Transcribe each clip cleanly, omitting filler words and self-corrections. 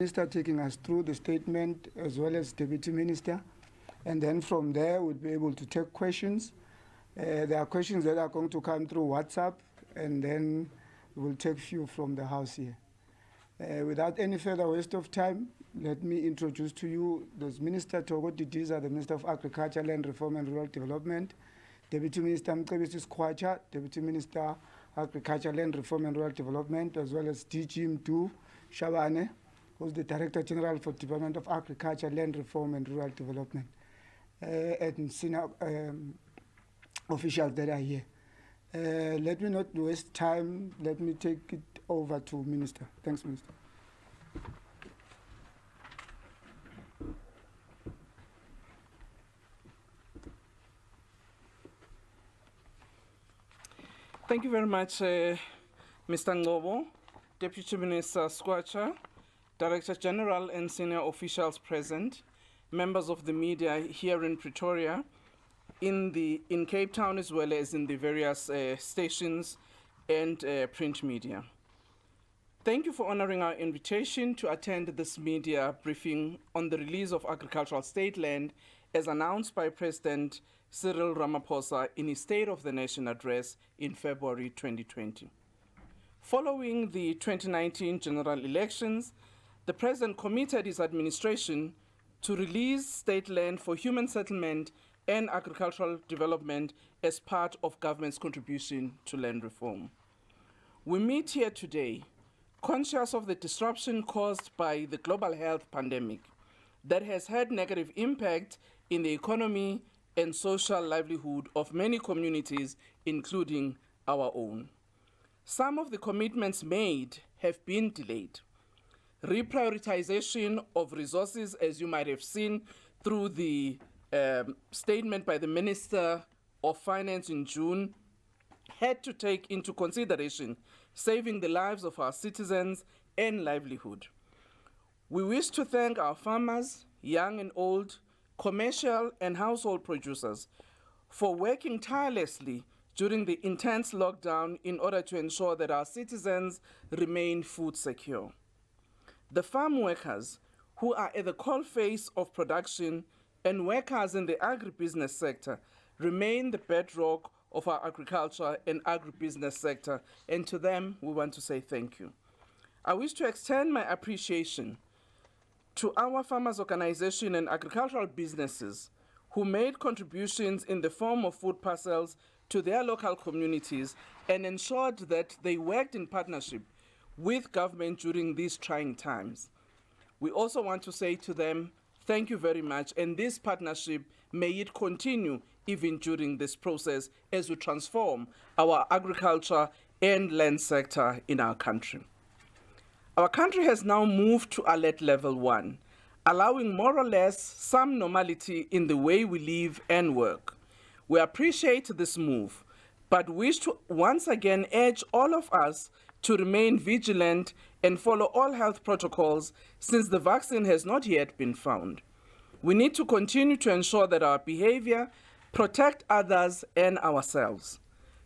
Minister taking us through the statement as well as Deputy Minister, and then from there we'll be able to take questions. There are questions that are going to come through WhatsApp, and then we'll take few from the House here. Without any further waste of time, let me introduce to you the Minister Thoko Didiza, the Minister of Agriculture, Land Reform and Rural Development, Deputy Minister Mcebisi Skwacha, Deputy Minister Agriculture, Land Reform and Rural Development, as well as DG Mdu Shabane, who's the Director General for Department of Agriculture, Land Reform and Rural Development, and senior officials that are here. Let me not waste time. Let me take it over to Minister. Thanks, Minister. Thank you very much, Mr. Ngobo, Deputy Minister Skwacha, Director General and senior officials present, members of the media here in Pretoria, in Cape Town, as well as in the various stations and print media. Thank you for honoring our invitation to attend this media briefing on the release of agricultural state land as announced by President Cyril Ramaphosa in his State of the Nation address in February 2020. Following the 2019 general elections, the President committed his administration to release state land for human settlement and agricultural development as part of government's contribution to land reform. We meet here today conscious of the disruption caused by the global health pandemic that has had negative impact in the economy and social livelihood of many communities, including our own. Some of the commitments made have been delayed. Reprioritization of resources, as you might have seen through the statement by the Minister of Finance in June, had to take into consideration saving the lives of our citizens and livelihood. We wish to thank our farmers, young and old, commercial and household producers, for working tirelessly during the intense lockdown in order to ensure that our citizens remain food secure. The farm workers who are at the coalface of production and workers in the agribusiness sector remain the bedrock of our agriculture and agribusiness sector, and to them we want to say thank you. I wish to extend my appreciation to our farmers' organization and agricultural businesses who made contributions in the form of food parcels to their local communities and ensured that they worked in partnership with government during these trying times. We also want to say to them, thank you very much, and this partnership, may it continue even during this process as we transform our agriculture and land sector in our country. Our country has now moved to alert level 1, allowing more or less some normality in the way we live and work. We appreciate this move, but wish to once again urge all of us to remain vigilant and follow all health protocols since the vaccine has not yet been found. We need to continue to ensure that our behavior protect others and ourselves.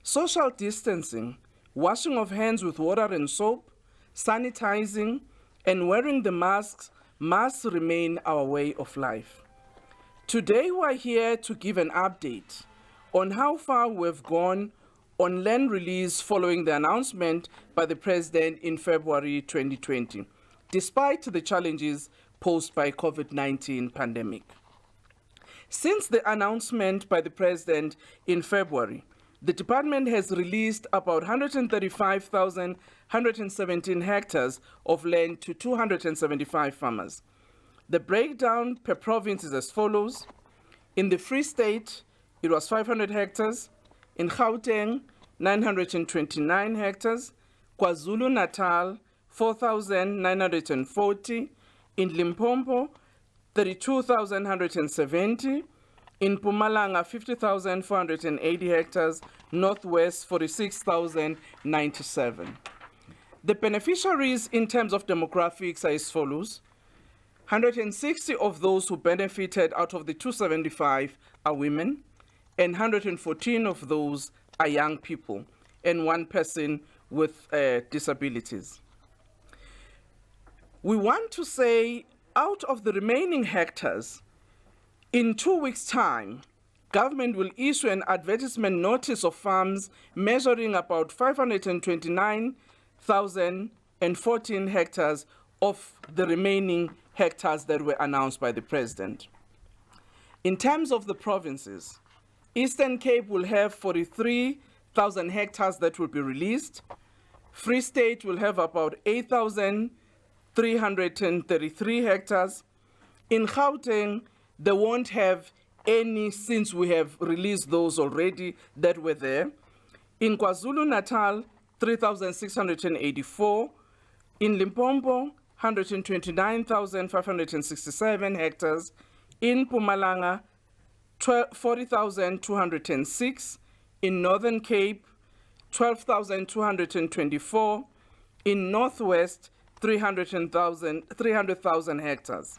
Social distancing, washing of hands with water and soap, sanitizing, and wearing the masks must remain our way of life. Today we are here to give an update on how far we've gone on land release following the announcement by the President in February 2020, despite the challenges posed by COVID-19 pandemic. Since the announcement by the President in February, the department has released about 135,117 hectares of land to 275 farmers. The breakdown per province is as follows. In the Free State, it was 500 hectares. In Gauteng, 929 hectares. KwaZulu-Natal, 4,940. In Limpopo, 32,170. In Mpumalanga, 50,480 hectares. Northwest, 46,097. The beneficiaries in terms of demographics are as follows. 160 of those who benefited out of the 275 are women, and 114 of those are young people, and one person with disabilities. We want to say out of the remaining hectares, in 2 weeks' time, government will issue an advertisement notice of farms measuring about 529,014 hectares of the remaining hectares that were announced by the President. In terms of the provinces, Eastern Cape will have 43,000 hectares that will be released. Free State will have about 8,333 hectares. In Gauteng, they won't have any since we have released those already that were there. In KwaZulu-Natal, 3,684. In Limpopo, 129,567 hectares. In Mpumalanga, 40,206. In Northern Cape, 12,224. In Northwest, 300,000 hectares.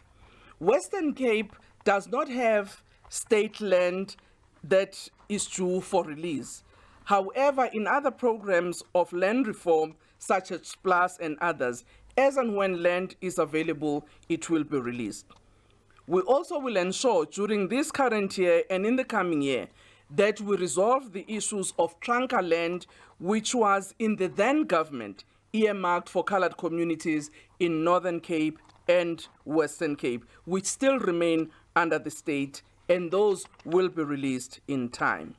Western Cape does not have state land that is due for release. However, in other programs of land reform, such as PLUS and others, as and when land is available, it will be released. We also will ensure during this current year and in the coming year that we resolve the issues of trunker land, which was in the then government earmarked for colored communities in Northern Cape and Western Cape, which still remain under the state, and those will be released in time.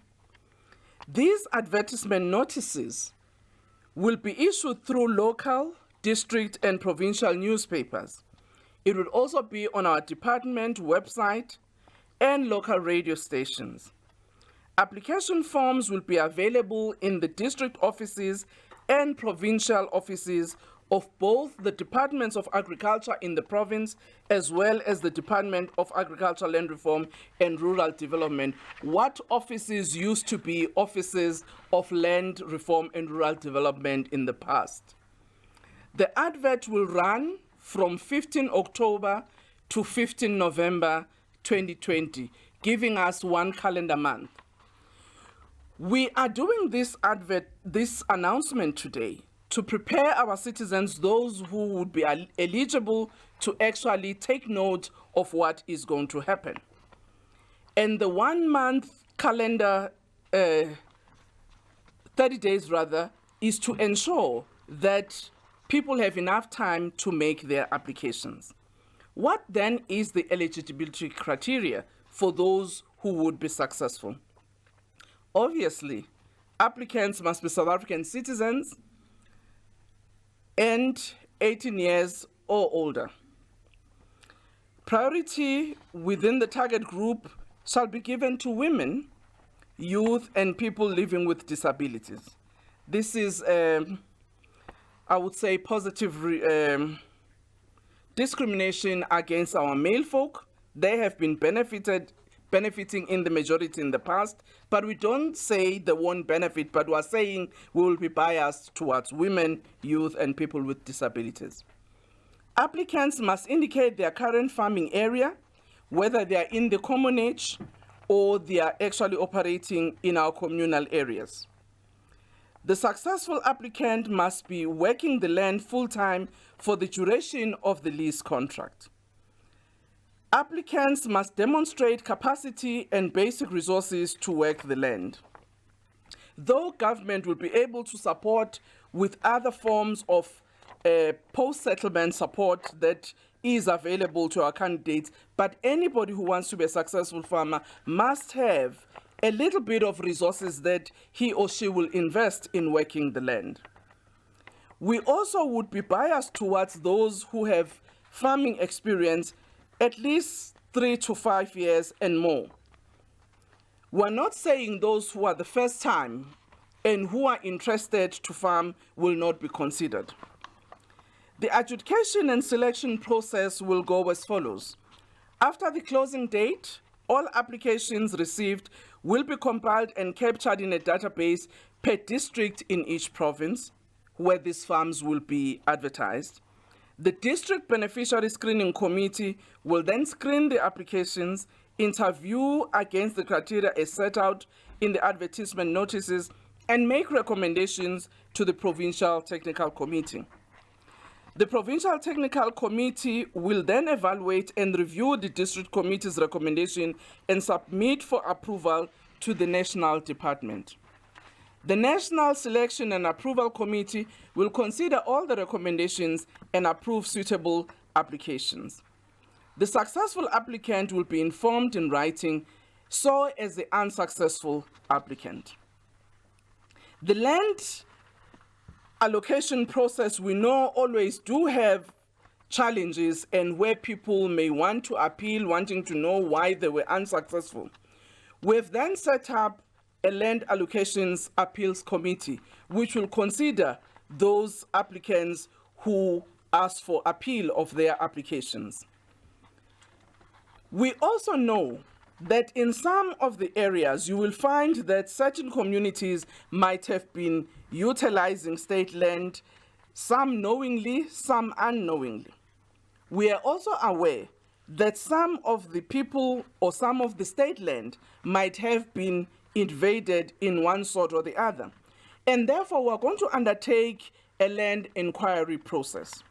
These advertisement notices will be issued through local, district, and provincial newspapers. It will also be on our department website and local radio stations. Application forms will be available in the district offices and provincial offices of both the Departments of Agriculture in the province as well as the Department of Agriculture, Land Reform and Rural Development, what offices used to be offices of Land Reform and Rural Development in the past. The advert will run from 15 October to 15 November 2020, giving us 1 calendar month. We are doing this announcement today to prepare our citizens, those who would be eligible, to actually take note of what is going to happen. And the 1 month calendar, 30 days rather, is to ensure that people have enough time to make their applications. What then is the eligibility criteria for those who would be successful? Obviously, applicants must be South African citizens and 18 years or older. Priority within the target group shall be given to women, youth, and people living with disabilities. This is, I would say, positive discrimination against our male folk. They have been benefiting in the majority in the past, but we don't say they won't benefit, but we're saying we will be biased towards women, youth, and people with disabilities. Applicants must indicate their current farming area, whether they are in the commonage or they are actually operating in our communal areas. The successful applicant must be working the land full-time for the duration of the lease contract. Applicants must demonstrate capacity and basic resources to work the land. Though government will be able to support with other forms of post-settlement support that is available to our candidates, but anybody who wants to be a successful farmer must have a little bit of resources that he or she will invest in working the land. We also would be biased towards those who have farming experience at least 3 to 5 years and more. We're not saying those who are the first time and who are interested to farm will not be considered. The adjudication and selection process will go as follows. After the closing date, all applications received will be compiled and captured in a database per district in each province where these farms will be advertised. The District Beneficiary Screening Committee will then screen the applications, interview against the criteria as set out in the advertisement notices, and make recommendations to the Provincial Technical Committee. The Provincial Technical Committee will then evaluate and review the District Committee's recommendation and submit for approval to the National Department. The National Selection and Approval Committee will consider all the recommendations and approve suitable applications. The successful applicant will be informed in writing, so as the unsuccessful applicant. The land allocation process, we know, always do have challenges and where people may want to appeal, wanting to know why they were unsuccessful. We've then set up a Land Allocations Appeals Committee, which will consider those applicants who ask for appeal of their applications. We also know that in some of the areas, you will find that certain communities might have been utilizing state land, some knowingly, some unknowingly. We are also aware that some of the people or some of the state land might have been invaded in one sort or the other. And therefore, we're going to undertake a land inquiry process.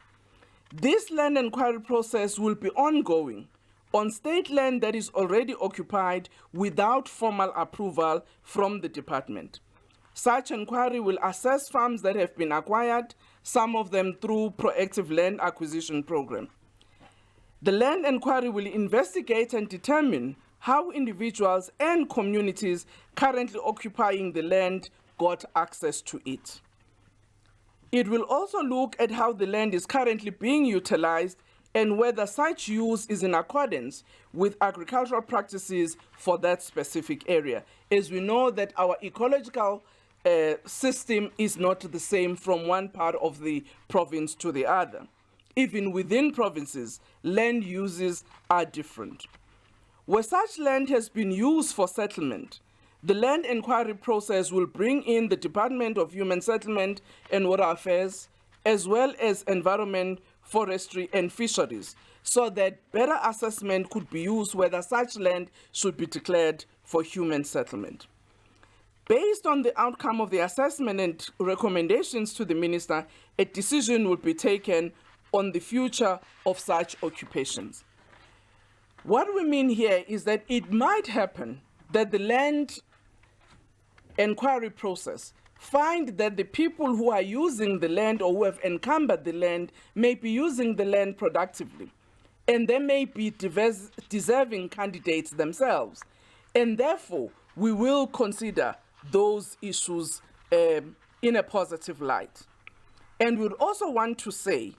This land inquiry process will be ongoing on state land that is already occupied without formal approval from the department. Such inquiry will assess farms that have been acquired, some of them through proactive land acquisition program. The land inquiry will investigate and determine how individuals and communities currently occupying the land got access to it. It will also look at how the land is currently being utilized and whether such use is in accordance with agricultural practices for that specific area. As we know that our ecological system is not the same from one part of the province to the other. Even within provinces, land uses are different. Where such land has been used for settlement, the land inquiry process will bring in the Department of Human Settlement and Water Affairs, as well as Environment, Forestry and Fisheries, so that better assessment could be used whether such land should be declared for human settlement. Based on the outcome of the assessment and recommendations to the minister, a decision will be taken on the future of such occupations. What we mean here is that it might happen that the land inquiry process find that the people who are using the land or who have encumbered the land may be using the land productively, and they may be deserving candidates themselves. And therefore, we will consider those issues in a positive light. And we would also want to say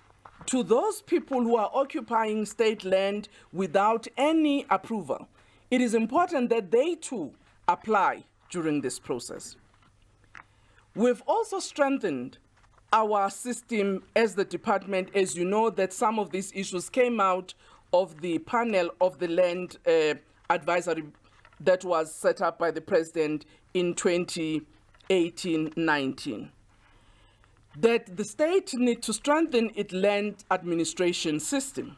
to those people who are occupying state land without any approval, it is important that they too apply during this process. We've also strengthened our system as the department, as you know, that some of these issues came out of the panel of the land advisory that was set up by the president in 2018-19. That the state needs to strengthen its land administration system.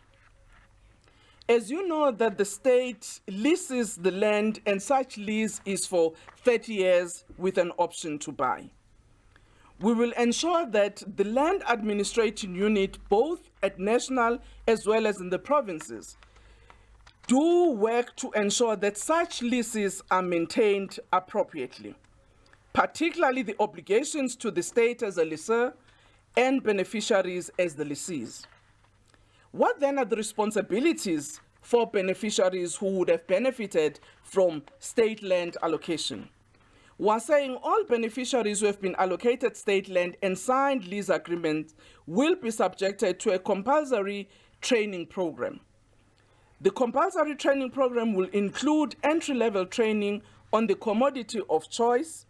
As you know, that the state leases the land, and such lease is for 30 years with an option to buy. We will ensure that the land administration unit, both at national as well as in the provinces, do work to ensure that such leases are maintained appropriately, particularly the obligations to the state as a lessor and beneficiaries as the lessees. What then are the responsibilities for beneficiaries who would have benefited from state land allocation? We're saying all beneficiaries who have been allocated state land and signed lease agreements will be subjected to a compulsory training program. The compulsory training program will include entry-level training on the commodity of choice,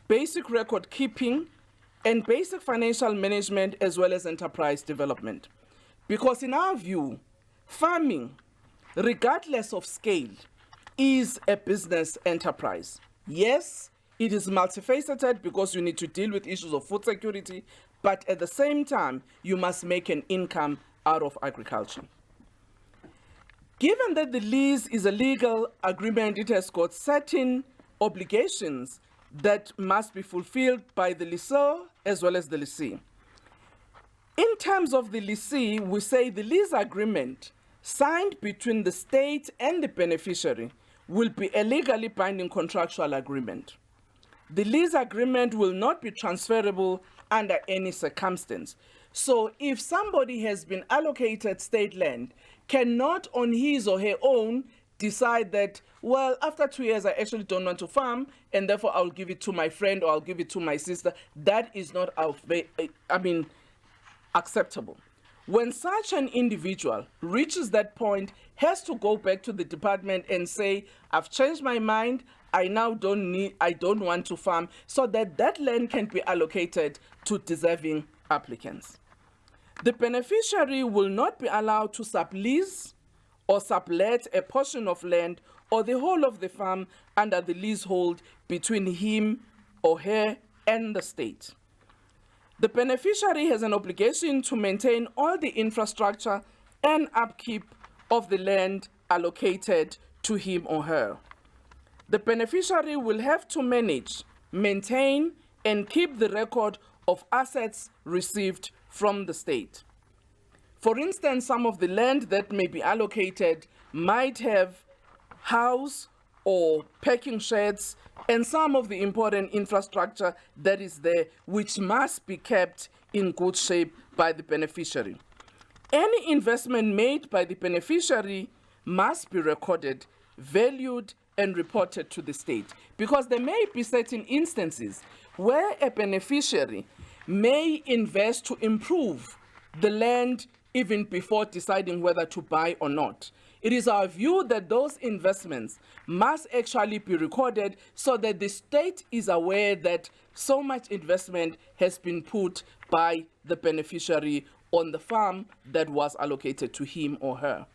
basic record keeping, and basic financial management, as well as enterprise development. Because in our view, farming, regardless of scale, is a business enterprise. Yes, it is multifaceted because you need to deal with issues of food security, but at the same time, you must make an income out of agriculture. Given that the lease is a legal agreement, it has got certain obligations that must be fulfilled by the lessor as well as the lessee. In terms of the leasee, we say the lease agreement signed between the state and the beneficiary will be a legally binding contractual agreement. The lease agreement will not be transferable under any circumstance. So if somebody has been allocated state land, cannot on his or her own decide that, well, after 2 years, I actually don't want to farm, and therefore I'll give it to my friend or I'll give it to my sister. That is not, acceptable. When such an individual reaches that point, has to go back to the department and say, I've changed my mind, I don't want to farm, so that that land can be allocated to deserving applicants. The beneficiary will not be allowed to sublease or sublet a portion of land or the whole of the farm under the leasehold between him or her and the state. The beneficiary has an obligation to maintain all the infrastructure and upkeep of the land allocated to him or her. The beneficiary will have to manage, maintain, and keep the record of assets received from the state. For instance, some of the land that may be allocated might have house or packing sheds and some of the important infrastructure that is there, which must be kept in good shape by the beneficiary. Any investment made by the beneficiary must be recorded, valued, and reported to the state, because there may be certain instances where a beneficiary may invest to improve the land even before deciding whether to buy or not. It is our view that those investments must actually be recorded so that the state is aware that so much investment has been put by the beneficiary on the farm that was allocated to him or her.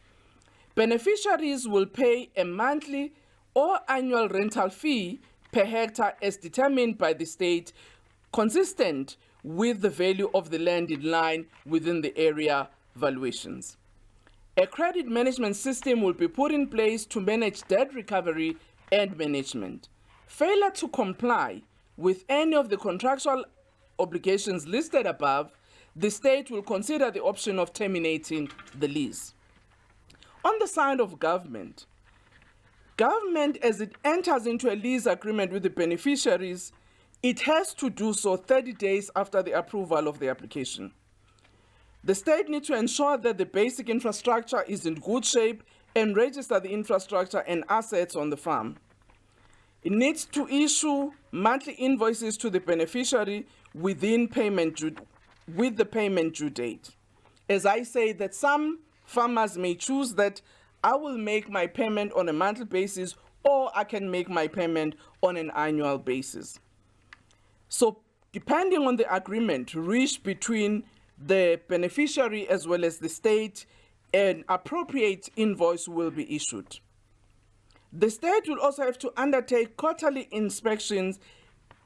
Beneficiaries will pay a monthly or annual rental fee per hectare as determined by the state, consistent with the value of the land in line within the area valuations. A credit management system will be put in place to manage debt recovery and management. Failure to comply with any of the contractual obligations listed above, the state will consider the option of terminating the lease. On the side of government as it enters into a lease agreement with the beneficiaries, it has to do so 30 days after the approval of the application. The state needs to ensure that the basic infrastructure is in good shape and register the infrastructure and assets on the farm. It needs to issue monthly invoices to the beneficiary with the payment due date. As I say, that some farmers may choose that I will make my payment on a monthly basis, or I can make my payment on an annual basis. So depending on the agreement reached between the beneficiary as well as the state, an appropriate invoice will be issued. The state will also have to undertake quarterly inspections,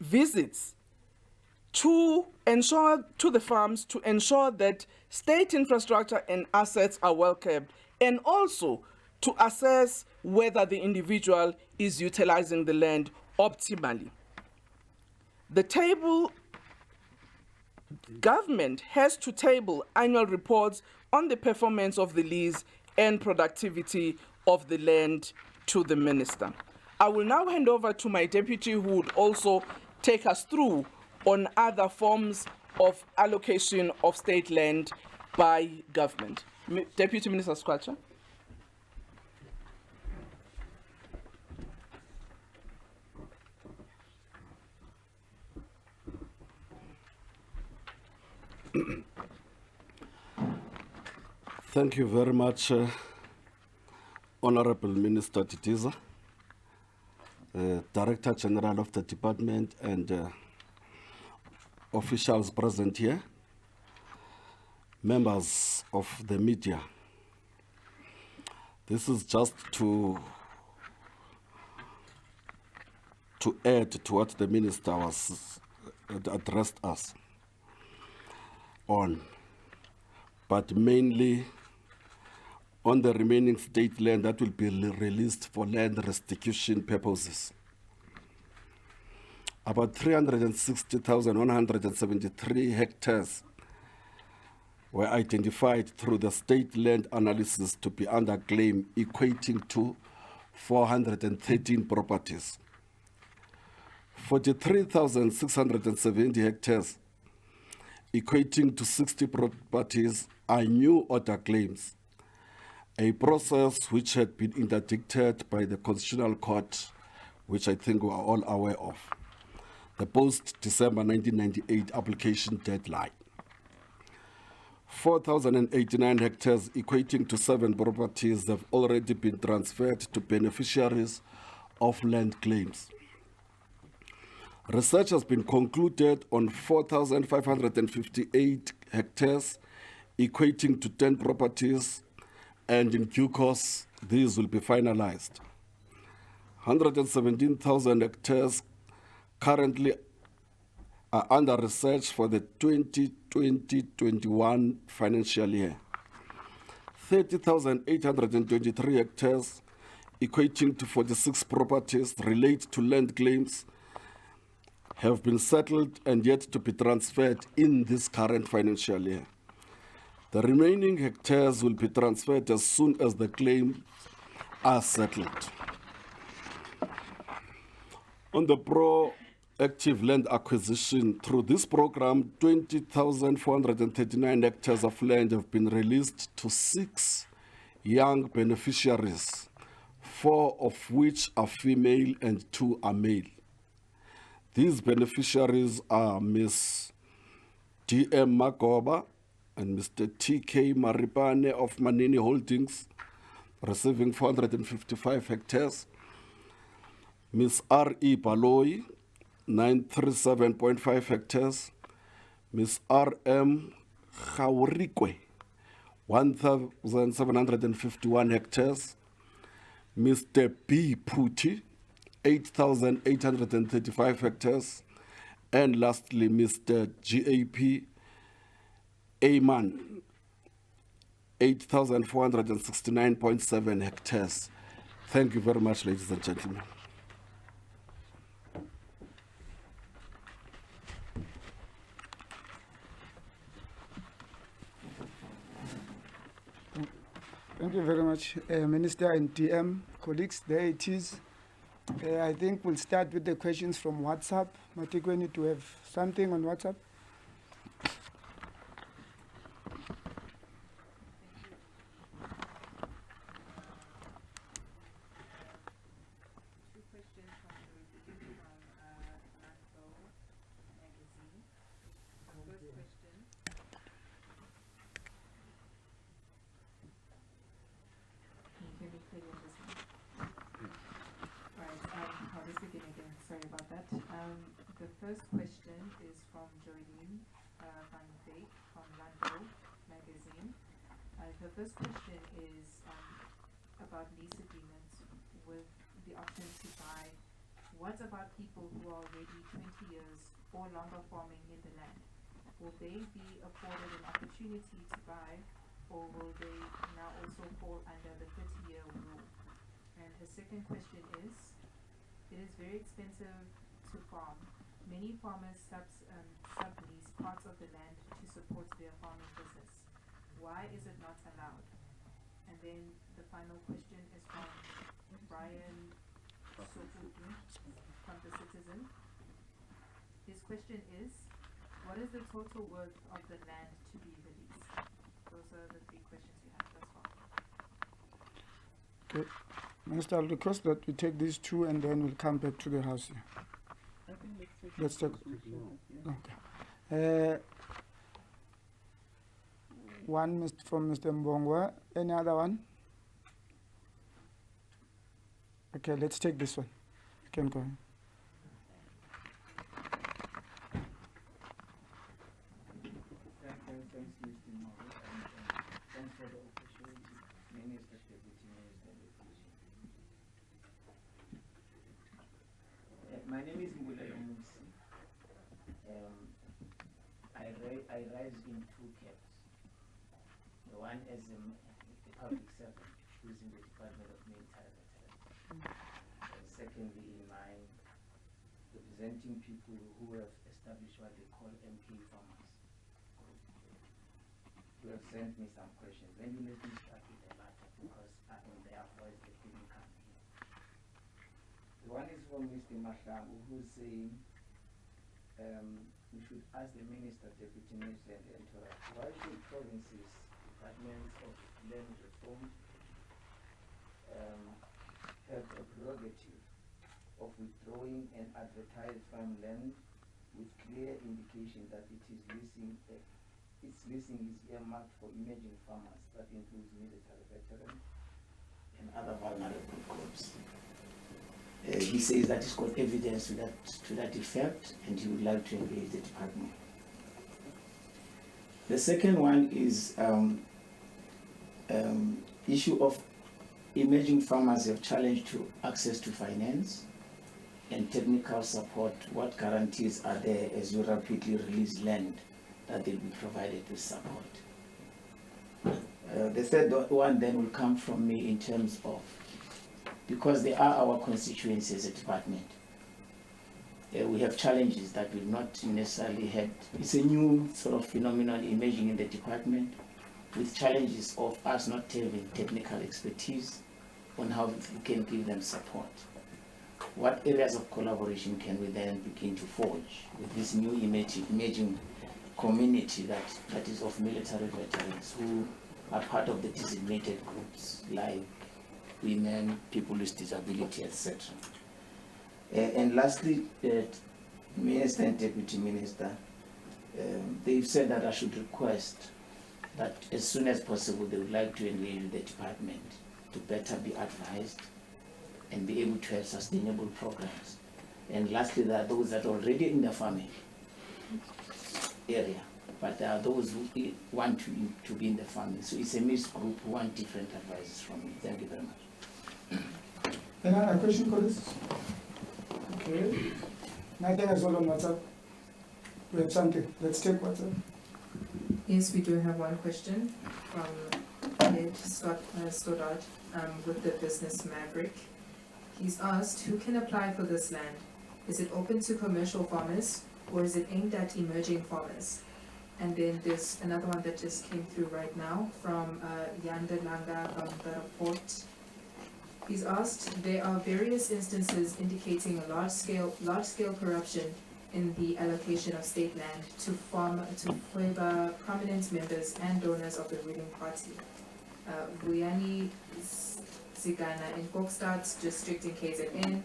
visits to the farms to ensure that state infrastructure and assets are well kept, and also to assess whether the individual is utilizing the land optimally. Government has to table annual reports on the performance of the lease and productivity of the land to the minister. I will now hand over to my deputy, who would also take us through on other forms of allocation of state land by government. Deputy Minister Skwatsha. Thank you very much, Honorable Minister Didiza, Director General of the Department, and officials present here, members of the media. This is just to add to what the Minister was addressed us on, but mainly on the remaining state land that will be released for land restitution purposes. About 360,173 hectares were identified through the state land analysis to be under claim, equating to 413 properties. 43,670 hectares, equating to 60 properties, are new order claims, a process which had been interdicted by the Constitutional Court, which I think we are all aware of, the post-December 1998 application deadline. 4,089 hectares, equating to 7 properties, have already been transferred to beneficiaries of land claims. Research has been concluded on 4,558 hectares, equating to 10 properties, and in due course, these will be finalized. 117,000 hectares currently are under research for the 2020-21 financial year. 30,823 hectares, equating to 46 properties, relate to land claims, have been settled and yet to be transferred in this current financial year. The remaining hectares will be transferred as soon as the claims are settled. On the proactive land acquisition, through this program, 20,439 hectares of land have been released to 6 young beneficiaries, 4 of which are female and 2 are male. These beneficiaries are Ms. D.M. Magoba and Mr. T.K. Maripane of Manini Holdings, receiving 455 hectares. Ms. R.E. Baloi, 937.5 hectares. Ms. R.M. Khaurikwe, 1,751 hectares. Mr. B. Puti, 8,835 hectares. And lastly, Mr. G.A.P. Ayman, 8,469.7 hectares. Thank you very much, ladies and gentlemen. Thank you very much, Minister and DM colleagues. There it is. I think we'll start with the questions from WhatsApp. Matikweni, do you have something on WhatsApp? The first question is from Jolene Van Dijk from Landbouw magazine. The first question is about lease agreements with the option to buy. What about people who are already 20 years or longer farming in the land? Will they be afforded an opportunity to buy, or will they now also fall under the 30-year rule? And the second question is, it is very expensive to farm. Many farmers sublease parts of the land to support their farming business. Why is it not allowed? And then the final question is from Brian Sofuku from The Citizen. His question is, what is the total worth of the land to be released? Those are the 3 questions we have thus far. Okay. Minister, I'll request that we take these 2 and then we'll come back to the House here. Let's take. Okay. One from Mr. Mbongwa. Any other one? Okay, let's take this one. You can go ahead. Thanks, Mr. Moro, thanks for the opportunity. Minister, Deputy Minister, my name is Mbulelo Musi. I rise in 2 camps. The one as a public servant who's in the Department of Military Veterans. And secondly, in my representing people who have established what they call MK farmers. you have sent me some questions. When you let me start with the latter, because I am their voice that didn't come here. The one is from Mr. Mahlangu, who's saying we should ask the Minister, Deputy Minister, and the entourage, why should provinces, departments of land reform have a prerogative of withdrawing and advertise farmland with clear indication that its leasing is earmarked for emerging farmers, that includes military veterans and other vulnerable groups. He says that he's got evidence to that effect, and he would like to engage the department. The second one is issue of emerging farmers have challenged to access to finance and technical support. What guarantees are there as you rapidly release land that they'll be provided with support? The third one then will come from me in terms of, because they are our constituency as a department, we have challenges that we've not necessarily had. It's a new sort of phenomenon emerging in the department, with challenges of us not having technical expertise on how we can give them support. What areas of collaboration can we then begin to forge with this new emerging community that is of military veterans who are part of the designated groups like women, people with disability, etc. And lastly, Minister and Deputy Minister, they've said that I should request that as soon as possible they would like to engage with the department to better be advised and be able to have sustainable programs. And lastly, there are those that are already in the farming area, but there are those who want to be in the farming. So it's a mixed group who want different advices from me. Thank you very much. Any other question for this? Okay. Nothing as well on WhatsApp. We have something. Let's take WhatsApp. Yes, we do have one question from Ed Stoddard with the Business Maverick. He's asked, who can apply for this land? Is it open to commercial farmers or is it aimed at emerging farmers? And then there's another one that just came through right now from Yanda Langa from the report. He's asked, there are various instances indicating a large-scale corruption in the allocation of state land to favor prominent members and donors of the ruling party. Vuyani Zigana in Kokstad district in KZN,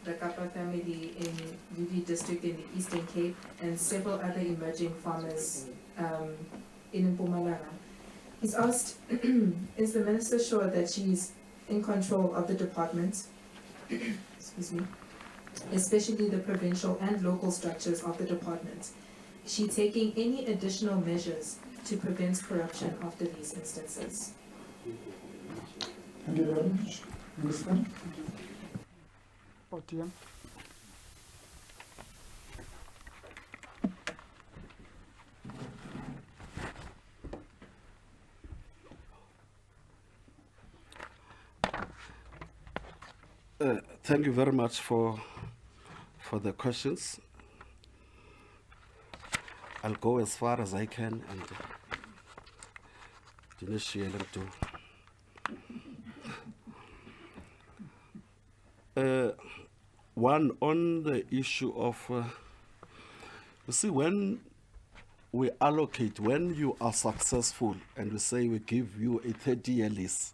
the Kappa family in UV district in the Eastern Cape, and several other emerging farmers in Mpumalanga. He's asked, is the minister sure that she's in control of the department, excuse me, especially the provincial and local structures of the department? Is she taking any additional measures to prevent corruption after these instances? Thank you very much. Minister? OTM. Thank you very much for the questions. I'll go as far as I can and initiate them to. One, on the issue of, you see, when we allocate, when you are successful and we say we give you a 30-year lease,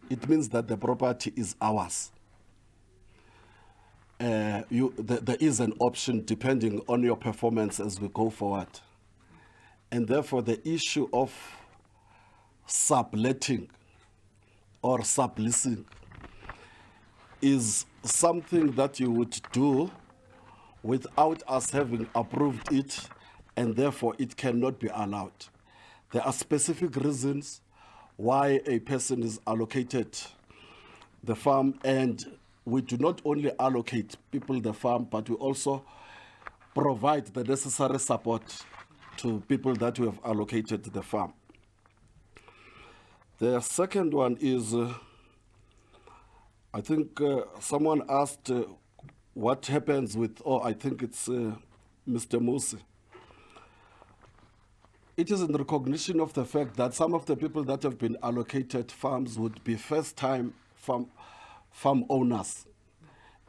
it means that the property is ours. There is an option depending on your performance as we go forward. And therefore the issue of subletting or subleasing is something that you would do without us having approved it, and therefore it cannot be allowed. There are specific reasons why a person is allocated the farm, and we do not only allocate people the farm, but we also provide the necessary support to people that we have allocated the farm. The second one is, I think someone asked what happens with, I think it's Mr. Musi. it is in recognition of the fact that some of the people that have been allocated farms would be first-time farm owners.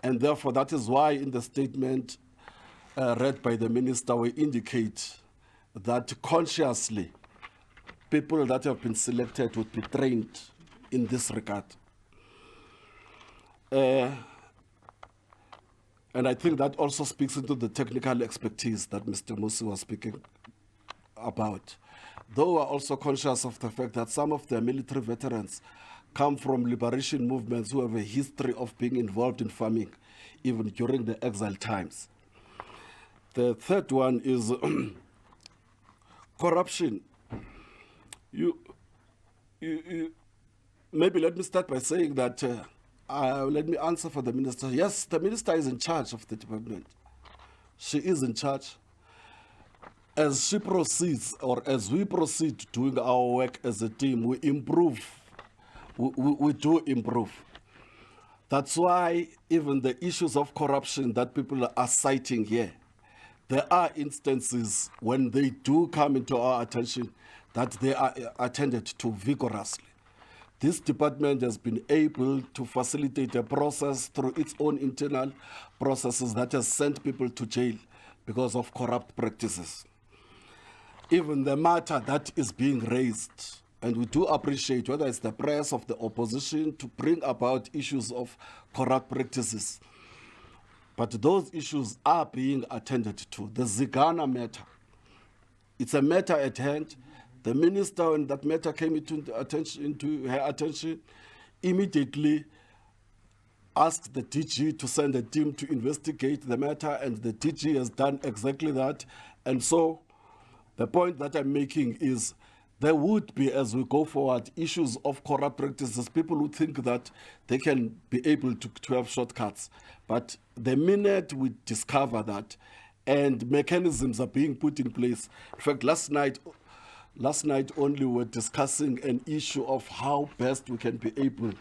And therefore, that is why in the statement read by the minister, we indicate that consciously people that have been selected would be trained in this regard. And I think that also speaks into the technical expertise that Mr. Musi was speaking about. Though we're also conscious of the fact that some of the military veterans come from liberation movements who have a history of being involved in farming, even during the exile times. The third one is corruption. Maybe let me start by saying that, let me answer for the minister. Yes, the minister is in charge of the department. She is in charge. As she proceeds, or as we proceed doing our work as a team, we improve. We do improve. That's why even the issues of corruption that people are citing here, there are instances when they do come into our attention that they are attended to vigorously. This department has been able to facilitate a process through its own internal processes that has sent people to jail because of corrupt practices. Even the matter that is being raised, and we do appreciate whether it's the press of the opposition to bring about issues of corrupt practices, but those issues are being attended to. The Zigana matter, it's a matter at hand. The minister, when that matter came into her attention, immediately asked the DG to send a team to investigate the matter, and the DG has done exactly that. And so the point that I'm making is there would be, as we go forward, issues of corrupt practices. People who think that they can be able to have shortcuts. But the minute we discover that, and mechanisms are being put in place. In fact, last night only we were discussing an issue of how best we can be able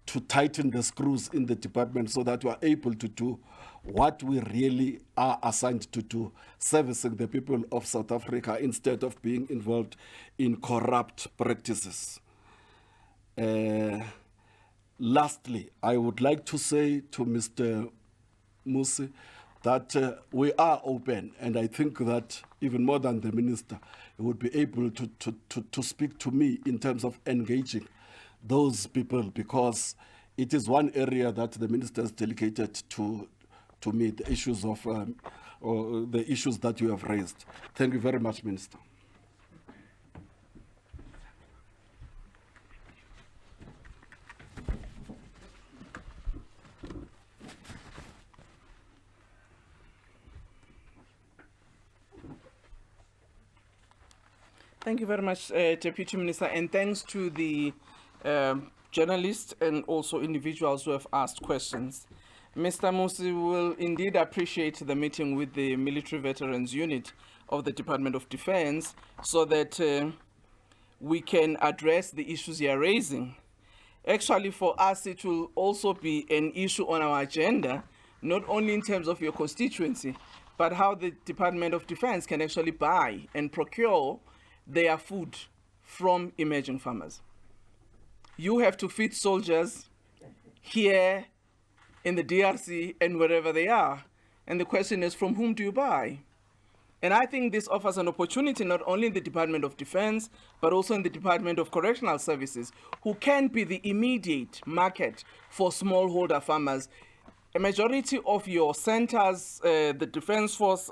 to tighten the screws in the department so that we are able to do what we really are assigned to do, servicing the people of South Africa instead of being involved in corrupt practices. Lastly, I would like to say to Mr. Musi that we are open, and I think that even more than the minister, he would be able to speak to me in terms of engaging those people, because it is one area that the minister has delegated to me, the issues of or the issues that you have raised. Thank you very much, Minister. Thank you very much, Deputy Minister, and thanks to the journalists and also individuals who have asked questions. Mr. Musi will indeed appreciate the meeting with the Military Veterans Unit of the Department of Defense so that we can address the issues you are raising. Actually, for us, it will also be an issue on our agenda, not only in terms of your constituency, but how the Department of Defense can actually buy and procure their food from emerging farmers. You have to feed soldiers here in the DRC and wherever they are. And the question is, from whom do you buy? And I think this offers an opportunity not only in the Department of Defense, but also in the Department of Correctional Services, who can be the immediate market for smallholder farmers. A majority of your centers, the Defense Force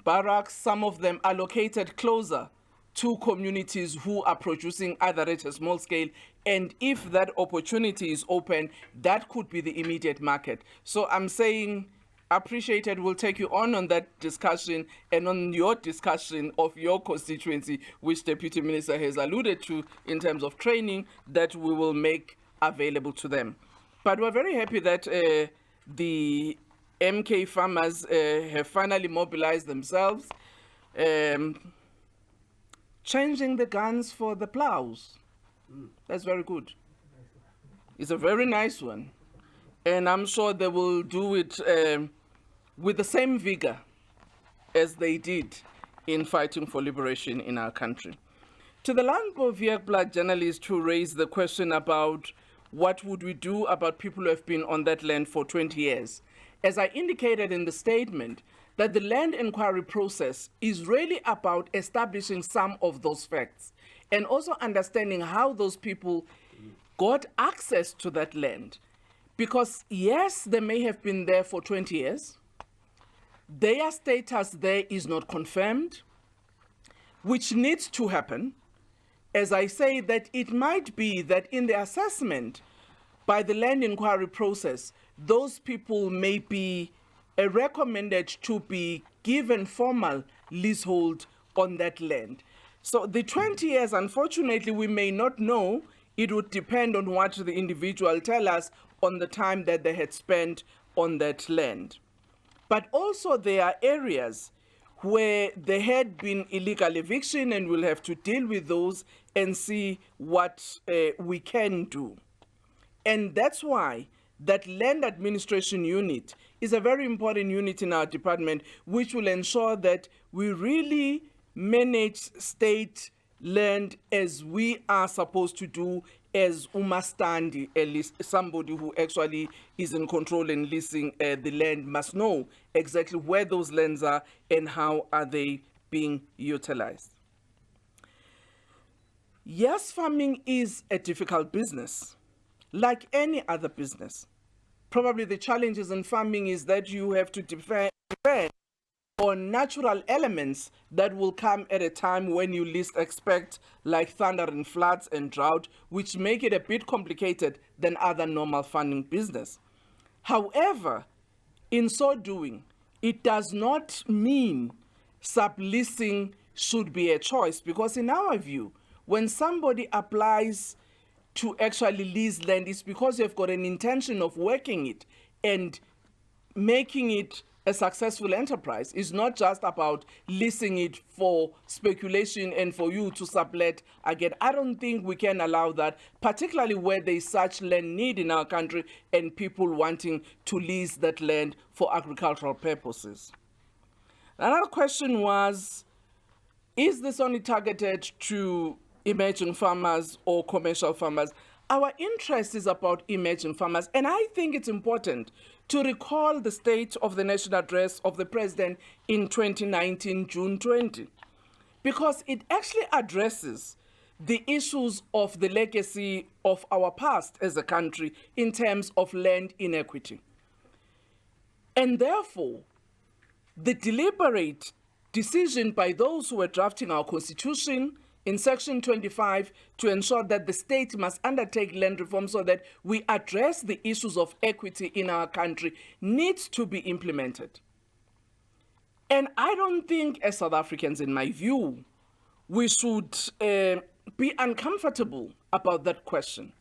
barracks, some of them are located closer to communities who are producing either at a small scale, and if that opportunity is open, that could be the immediate market. So I'm saying, appreciated, we'll take you on that discussion and on your discussion of your constituency, which Deputy Minister has alluded to in terms of training that we will make available to them. But we're very happy that the MK farmers have finally mobilized themselves, changing the guns for the plows. That's very good. It's a very nice one. And I'm sure they will do it with the same vigor as they did in fighting for liberation in our country. To the Landbou Weekblad journalist who raised the question about what would we do about people who have been on that land for 20 years, as I indicated in the statement, that the land inquiry process is really about establishing some of those facts and also understanding how those people got access to that land. Because yes, they may have been there for 20 years. Their status there is not confirmed, which needs to happen. As I say, that it might be that in the assessment by the land inquiry process, those people may be recommended to be given formal leasehold on that land. So the 20 years, unfortunately, we may not know. It would depend on what the individual tell us on the time that they had spent on that land. But also there are areas where there had been illegal eviction, and we'll have to deal with those and see what we can do. And that's why that land administration unit is a very important unit in our department, which will ensure that we really manage state land as we are supposed to do as umastandi, at least somebody who actually is in control and leasing the land must know exactly where those lands are and how are they being utilized. Yes, farming is a difficult business, like any other business. Probably the challenges in farming is that you have to depend on natural elements that will come at a time when you least expect, like thunder and floods and drought, which make it a bit complicated than other normal farming business. However, in so doing, it does not mean subleasing should be a choice, because in our view, when somebody applies to actually lease land, it's because you've got an intention of working it and making it a successful enterprise. Is not just about leasing it for speculation and for you to sublet again. I don't think we can allow that, particularly where there is such land need in our country and people wanting to lease that land for agricultural purposes. Another question was, is this only targeted to emerging farmers or commercial farmers? Our interest is about emerging farmers, and I think it's important to recall the State of the Nation address of the President in 2019, June 20, because it actually addresses the issues of the legacy of our past as a country in terms of land inequity. And therefore, the deliberate decision by those who were drafting our Constitution in Section 25 to ensure that the state must undertake land reform so that we address the issues of equity in our country needs to be implemented. And I don't think, as South Africans, in my view, we should be uncomfortable about that question,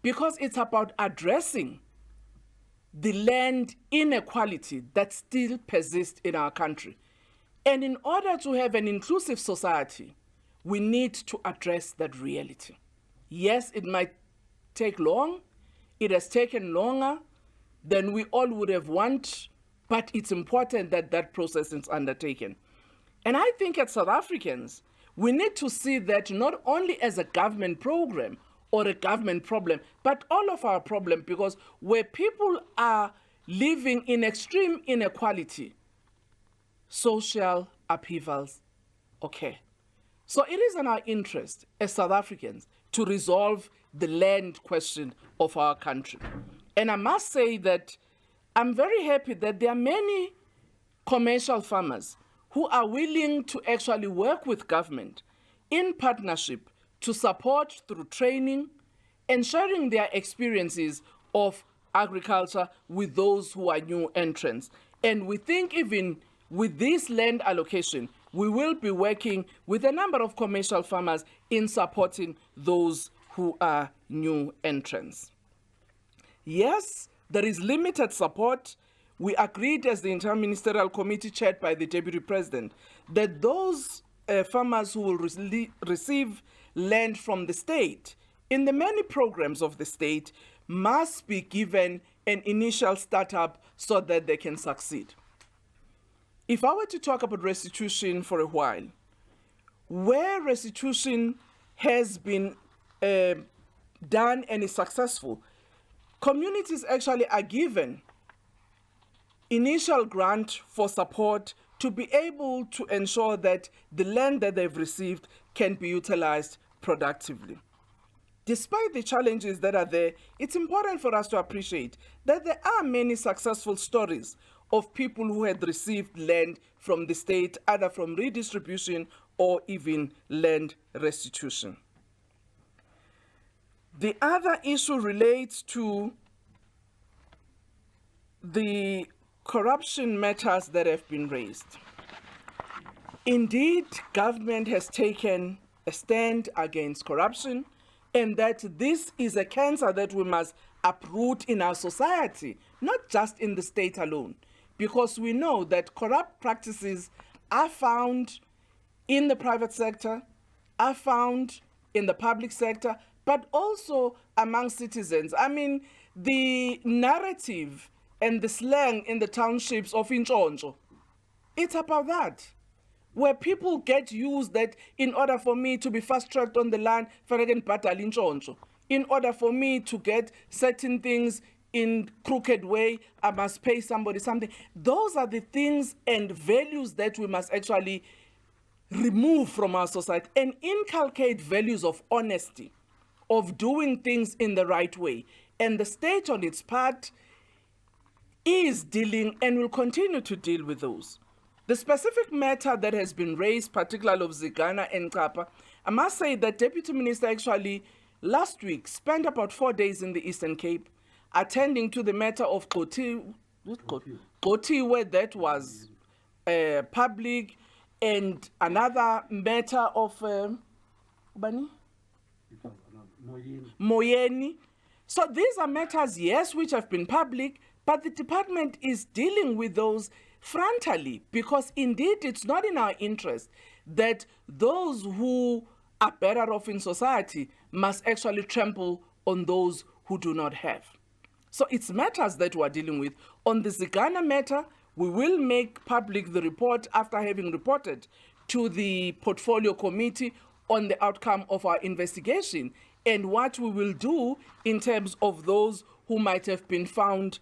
because it's about addressing the land inequality that still persists in our country. And in order to have an inclusive society, we need to address that reality. Yes, it might take long. It has taken longer than we all would have wanted, but it's important that that process is undertaken. And I think as South Africans, we need to see that not only as a government program or a government problem, but all of our problem, because where people are living in extreme inequality, social upheavals occur. So it is in our interest as South Africans to resolve the land question of our country. And I must say that I'm very happy that there are many commercial farmers who are willing to actually work with government in partnership to support through training and sharing their experiences of agriculture with those who are new entrants. And we think even with this land allocation, we will be working with a number of commercial farmers in supporting those who are new entrants. Yes, there is limited support. We agreed as the Interministerial Committee chaired by the Deputy President that those farmers who will receive land from the state in the many programs of the state must be given an initial startup so that they can succeed. if I were to talk about restitution for a while, where restitution has been done and is successful, communities actually are given initial grant for support to be able to ensure that the land that they've received can be utilized productively. Despite the challenges that are there, it's important for us to appreciate that there are many successful stories of people who had received land from the state, either from redistribution or even land restitution. The other issue relates to the corruption matters that have been raised. Indeed, government has taken a stand against corruption, and that this is a cancer that we must uproot in our society, not just in the state alone, because we know that corrupt practices are found in the private sector, are found in the public sector, but also among citizens. I mean, the narrative and the slang in the townships of Intshontsho, it's about that, where people get used that in order for me to be fast-tracked on the land, in order for me to get certain things in crooked way, I must pay somebody something. Those are the things and values that we must actually remove from our society and inculcate values of honesty, of doing things in the right way. And the state on its part is dealing and will continue to deal with those. The specific matter that has been raised, particularly of Zigana and Kapa, I must say that Deputy Minister actually last week spent about 4 days in the Eastern Cape attending to the matter of Koti, where that was public, and another matter of Moyeni. So these are matters, yes, which have been public, but the department is dealing with those frontally, because indeed it's not in our interest that those who are better off in society must actually trample on those who do not have. So it's matters that we're dealing with. On the Zigana matter, we will make public the report after having reported to the portfolio committee on the outcome of our investigation and what we will do in terms of those who might have been found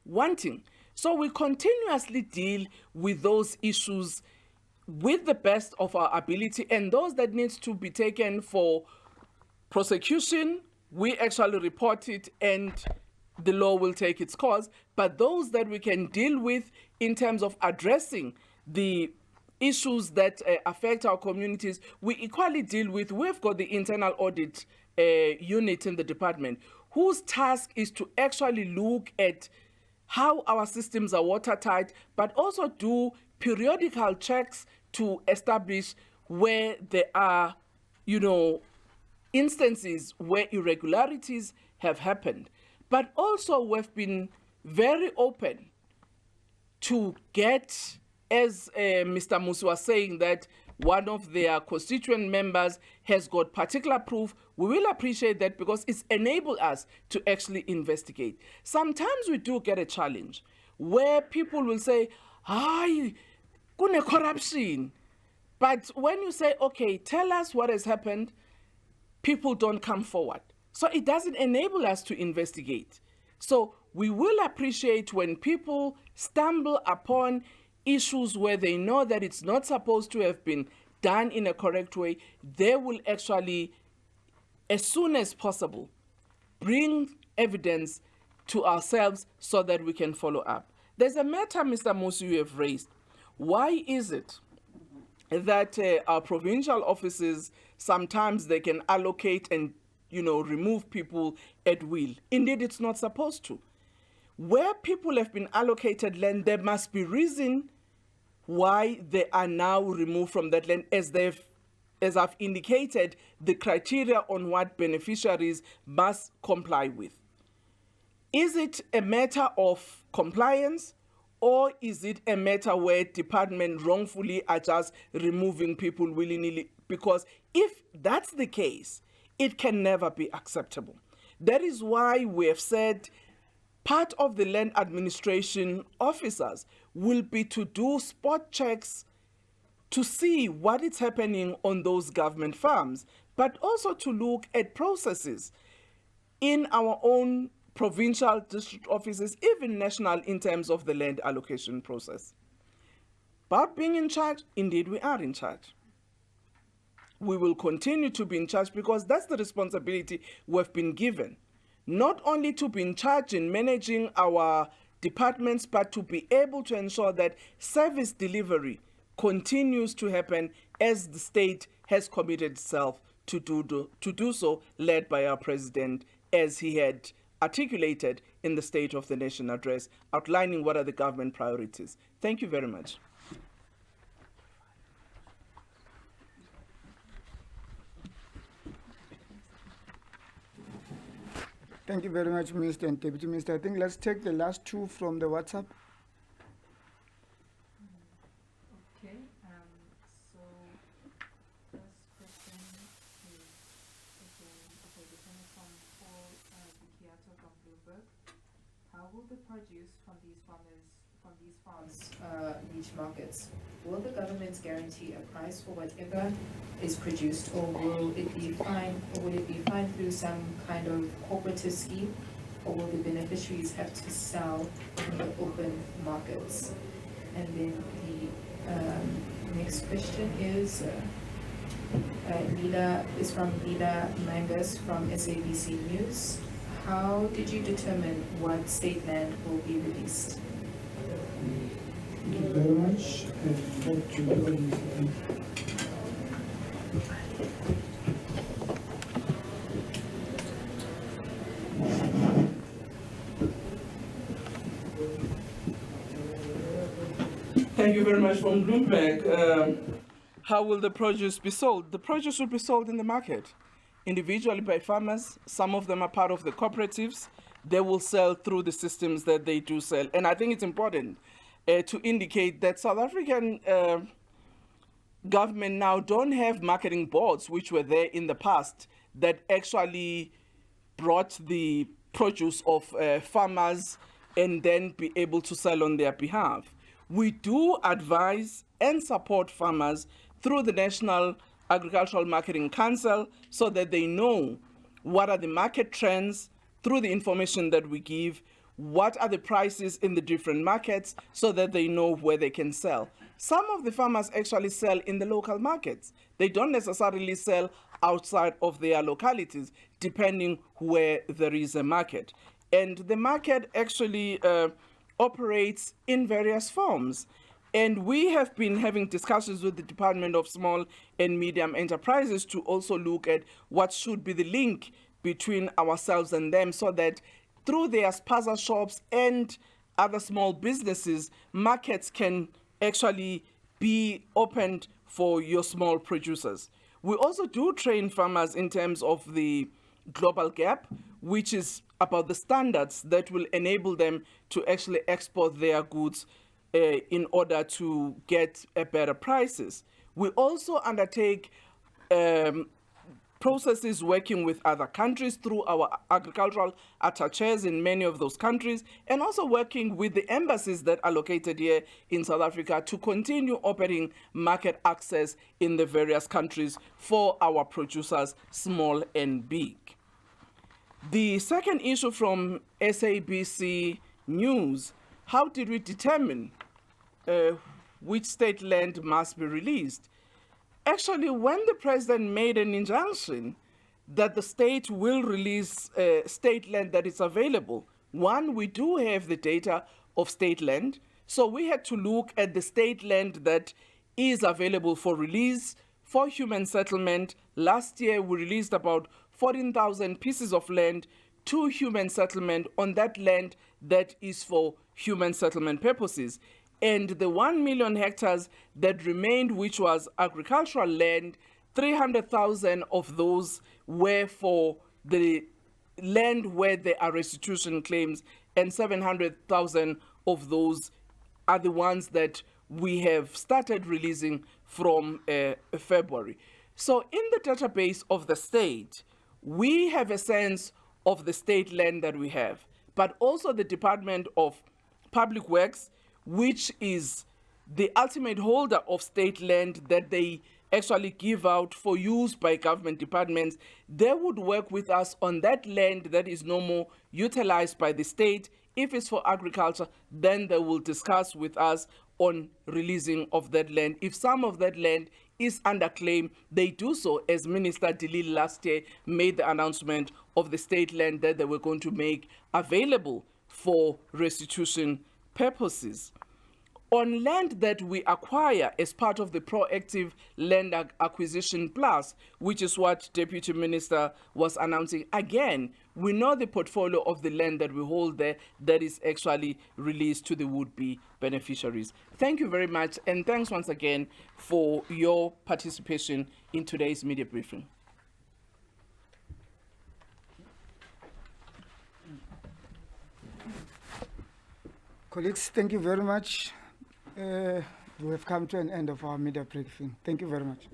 wanting. So we continuously deal with those issues with the best of our ability, and those that needs to be taken for prosecution, we actually report it and the law will take its course. But those that we can deal with in terms of addressing the issues that affect our communities, we equally deal with. We've got the internal audit unit in the department whose task is to actually look at how our systems are watertight, but also do periodical checks to establish where there are, instances where irregularities have happened. But also we've been very open to get, as Mr. Musi was saying, that one of their constituent members has got particular proof. We will appreciate that because it's enabled us to actually investigate. Sometimes we do get a challenge where people will say, "Hi, kune corruption." But when you say, "Okay, tell us what has happened," people don't come forward. So it doesn't enable us to investigate. So we will appreciate when people stumble upon issues where they know that it's not supposed to have been done in a correct way. They will actually, as soon as possible, bring evidence to ourselves so that we can follow up. There's a matter, Mr. Musi, you have raised. Why is it that our provincial offices, sometimes they can allocate and remove people at will? Indeed, it's not supposed to. Where people have been allocated land, there must be reason why they are now removed from that land, as I've indicated, the criteria on what beneficiaries must comply with. Is it a matter of compliance, or is it a matter where department wrongfully are just removing people willy-nilly? Because if that's the case, it can never be acceptable. That is why we have said part of the land administration officers will be to do spot checks to see what is happening on those government farms, but also to look at processes in our own provincial district offices, even national, in terms of the land allocation process. About being in charge, indeed we are in charge. We will continue to be in charge because that's the responsibility we've been given. Not only to be in charge in managing our departments, but to be able to ensure that service delivery continues to happen as the state has committed itself to do so, led by our president, as he had articulated in the State of the Nation address, outlining what are the government priorities. Thank you very much. Thank you very much, Minister and Deputy Minister. I think let's take the last two from the WhatsApp. Okay, so first question is again, okay, this one is from Paul Bikiato from Bloomberg. How will the produce from these farms reach markets? Will the government guarantee a price for whatever is produced, or will it be fine through some kind of cooperative scheme, or will the beneficiaries have to sell in the open markets? And then the next question is from Lila Mangus from SABC News. How did you determine what state land will be released? Thank you very much. Back to you. Thank you very much from Bloomberg. How will the produce be sold? The produce will be sold in the market, individually by farmers. Some of them are part of the cooperatives. They will sell through the systems that they do sell. And I think it's important to indicate that South African government now don't have marketing boards, which were there in the past, that actually brought the produce of farmers and then be able to sell on their behalf. We do advise and support farmers through the National Agricultural Marketing Council so that they know what are the market trends through the information that we give, what are the prices in the different markets so that they know where they can sell. Some of the farmers actually sell in the local markets. They don't necessarily sell outside of their localities, depending where there is a market. And the market actually operates in various forms. And we have been having discussions with the Department of Small and Medium Enterprises to also look at what should be the link between ourselves and them, so that through their spaza shops and other small businesses, markets can actually be opened for your small producers. We also do train farmers in terms of the global gap, which is about the standards that will enable them to actually export their goods in order to get better prices. We also undertake processes working with other countries through our agricultural attaches in many of those countries, and also working with the embassies that are located here in South Africa to continue operating market access in the various countries for our producers, small and big. The second issue from SABC News, how did we determine which state land must be released? Actually, when the president made an injunction that the state will release state land that is available, one, we do have the data of state land, so we had to look at the state land that is available for release for human settlement. Last year, we released about 14,000 pieces of land to human settlement on that land that is for human settlement purposes. And the 1 million hectares that remained, which was agricultural land, 300,000 of those were for the land where there are restitution claims, and 700,000 of those are the ones that we have started releasing from February. So in the database of the state, we have a sense of the state land that we have. but also the Department of Public Works, which is the ultimate holder of state land that they actually give out for use by government departments. They would work with us on that land that is no more utilized by the state. If it's for agriculture, then they will discuss with us on releasing of that land. If some of that land is under claim, they do so, as Minister Dilil last year made the announcement of the state land that they were going to make available for restitution purposes. On land that we acquire as part of the proactive land acquisition plus, which is what Deputy Minister was announcing, again, we know the portfolio of the land that we hold there that is actually released to the would-be beneficiaries. Thank you very much, and thanks once again for your participation in today's media briefing. Colleagues, thank you very much. We have come to an end of our media briefing. Thank you very much.